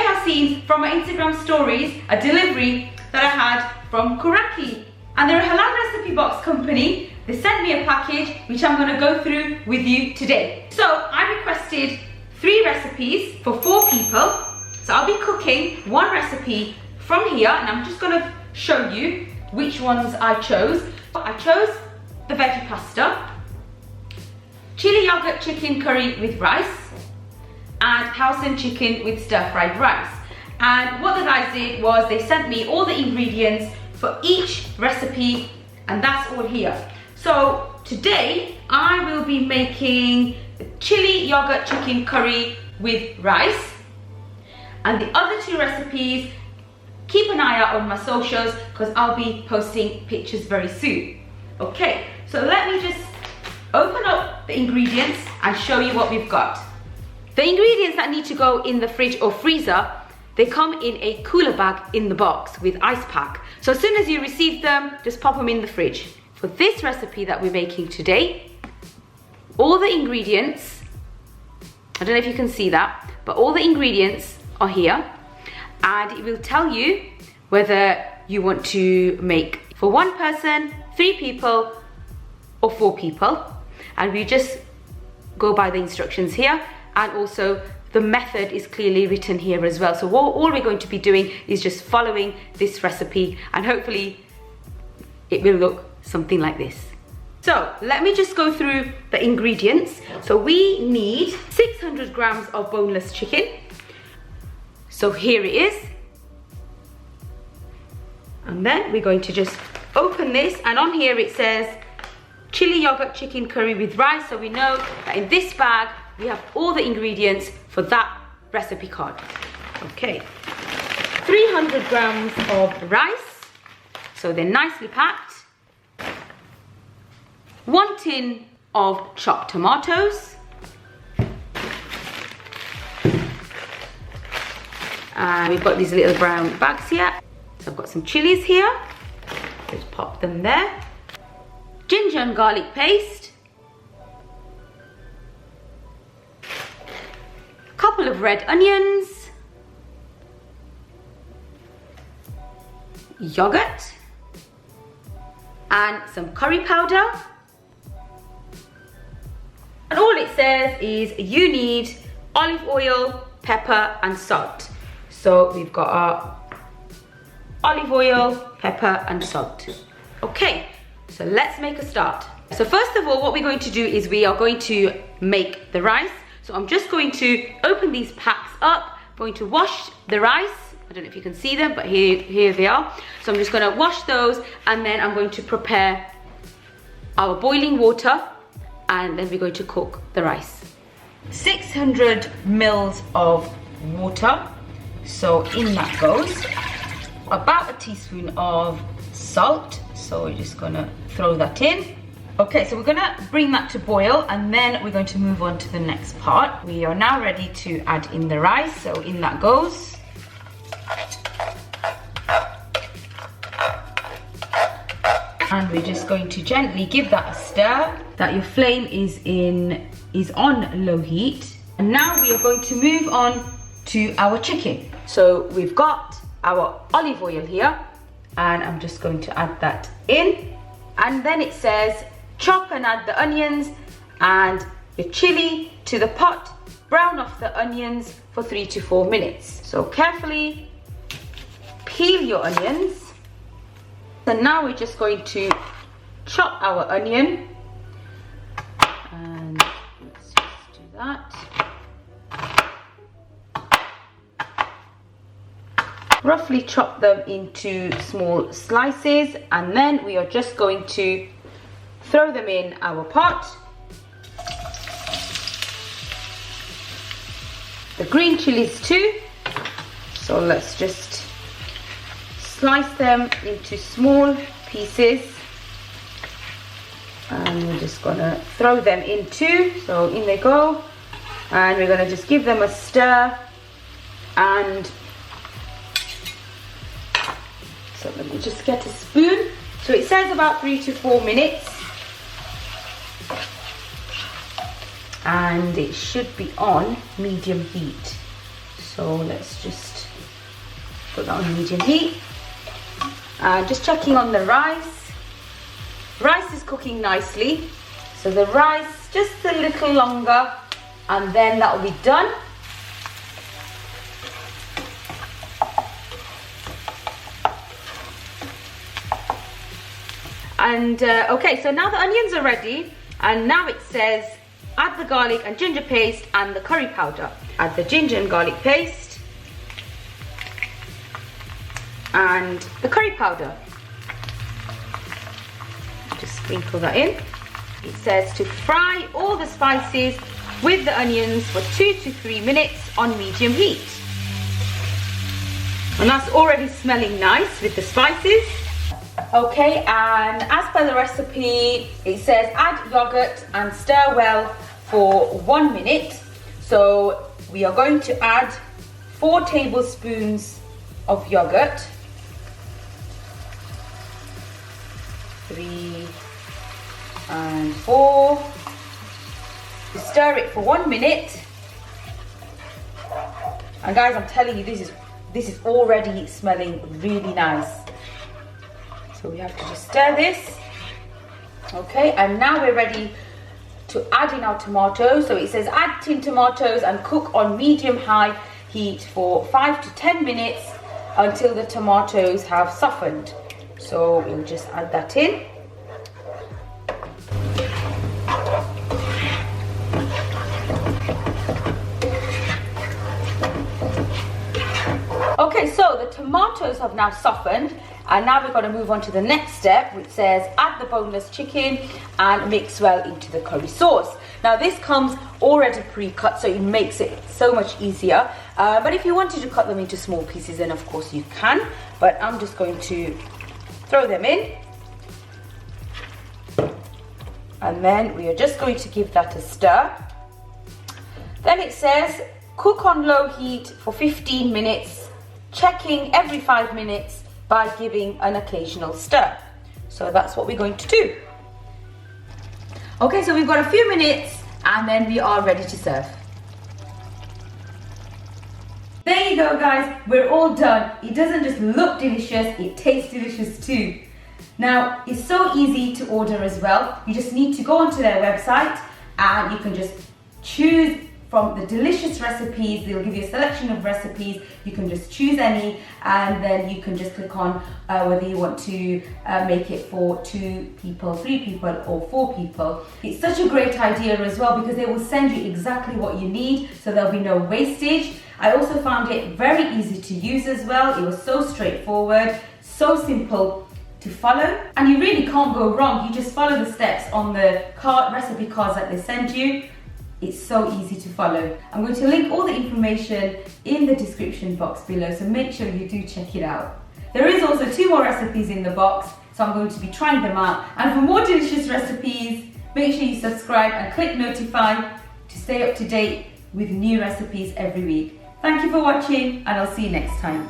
have seen from my Instagram stories a delivery that I had from Kuraki. And they're a halal recipe box company. They sent me a package which I'm going to go through with you today. So I requested 3 recipes for 4 people. So I'll be cooking 1 recipe from here, and I'm just going to show you which ones I chose. I chose the veggie pasta, chili yogurt chicken curry with rice, and Hausan chicken with stir-fried rice. And what the guys did was they sent me all the ingredients for each recipe, and that's all here. So today I will be making the chili yogurt chicken curry with rice, and the other 2 recipes, keep an eye out on my socials because I'll be posting pictures very soon. Okay, so let me just open up the ingredients and show you what we've got. The ingredients that need to go in the fridge or freezer, they come in a cooler bag in the box with ice pack. So as soon as you receive them, just pop them in the fridge. For this recipe that we're making today, all the ingredients, I don't know if you can see that, but all the ingredients are here, and it will tell you whether you want to make for 1 person, 3 people, or 4 people. And we just go by the instructions here, and also the method is clearly written here as well. So all we're going to be doing is just following this recipe, and hopefully it will look something like this. So let me just go through the ingredients. So we need 600 grams of boneless chicken. So here it is. And then we're going to just open this, and on here it says chili yogurt chicken curry with rice. So we know that in this bag we have all the ingredients for that recipe card. Okay, 300 grams of rice, so they're nicely packed. 1 tin of chopped tomatoes. And we've got these little brown bags here. So I've got some chilies here. Just pop them there. Ginger and garlic paste. A couple of red onions. Yogurt. And some curry powder. And all it says is you need olive oil, pepper and salt. So we've got our olive oil, pepper and salt. Okay, so let's make a start. So first of all, what we're going to do is we are going to make the rice. So I'm just going to open these packs up, going to wash the rice. I don't know if you can see them, but here they are. So I'm just going to wash those, and then I'm going to prepare our boiling water, and then we're going to cook the rice. 600 mils of water. So in that goes about a teaspoon of salt. So we're just gonna throw that in. Okay, so we're gonna bring that to boil, and then we're going to move on to the next part. We are now ready to add in the rice. So in that goes. And we're just going to gently give that a stir. That your flame is on low heat. And now we are going to move on to our chicken. So we've got our olive oil here, and I'm just going to add that in. And then it says chop and add the onions and your chili to the pot. Brown off the onions for 3 to 4 minutes. So carefully peel your onions. And now we're just going to chop our onion, and let's just do that. Roughly chop them into small slices, and then we are just going to throw them in our pot. The green chilies too. So let's just slice them into small pieces, and we're just gonna throw them in too. So in they go, and we're gonna just give them a stir. And so let me just get a spoon. So it says about 3 to 4 minutes, and it should be on medium heat. So let's just put that on medium heat. And just checking on the rice. Rice is cooking nicely. So the rice just a little longer and then that will be done. And okay, so now the onions are ready, and now it says add the garlic and ginger paste and the curry powder. Add the ginger and garlic paste and the curry powder. Just sprinkle that in. It says to fry all the spices with the onions for 2 to 3 minutes on medium heat. And that's already smelling nice with the spices. Okay, and as per the recipe, it says add yogurt and stir well for 1 minute. So we are going to add 4 tablespoons of yogurt. 3 and 4. Stir it for 1 minute. And guys, I'm telling you, this is already smelling really nice. So we have to just stir this. Okay, and now we're ready to add in our tomatoes. So it says add tin tomatoes and cook on medium-high heat for 5 to 10 minutes until the tomatoes have softened. So we'll just add that in. Okay, so the tomatoes have now softened, and now we're going to move on to the next step, which says add the boneless chicken and mix well into the curry sauce. Now this comes already pre-cut, so it makes it so much easier. But if you wanted to cut them into small pieces, then of course you can. But I'm just going to throw them in. And then we are just going to give that a stir. Then it says cook on low heat for 15 minutes, checking every 5 minutes by giving an occasional stir. So that's what we're going to do. Okay, so we've got a few minutes and then we are ready to serve. There you go guys, we're all done. It doesn't just look delicious, it tastes delicious too. Now, it's so easy to order as well. You just need to go onto their website and you can just choose from the delicious recipes. They'll give you a selection of recipes. You can just choose any and then you can just click on whether you want to make it for 2 people, 3 people or 4 people. It's such a great idea as well because they will send you exactly what you need, so there'll be no wastage. I also found it very easy to use as well. It was so straightforward, so simple to follow, and you really can't go wrong. You just follow the steps on the recipe cards that they send you. It's so easy to follow. I'm going to link all the information in the description box below, so make sure you do check it out. There is also 2 more recipes in the box, so I'm going to be trying them out. And for more delicious recipes, make sure you subscribe and click notify to stay up to date with new recipes every week. Thank you for watching and I'll see you next time.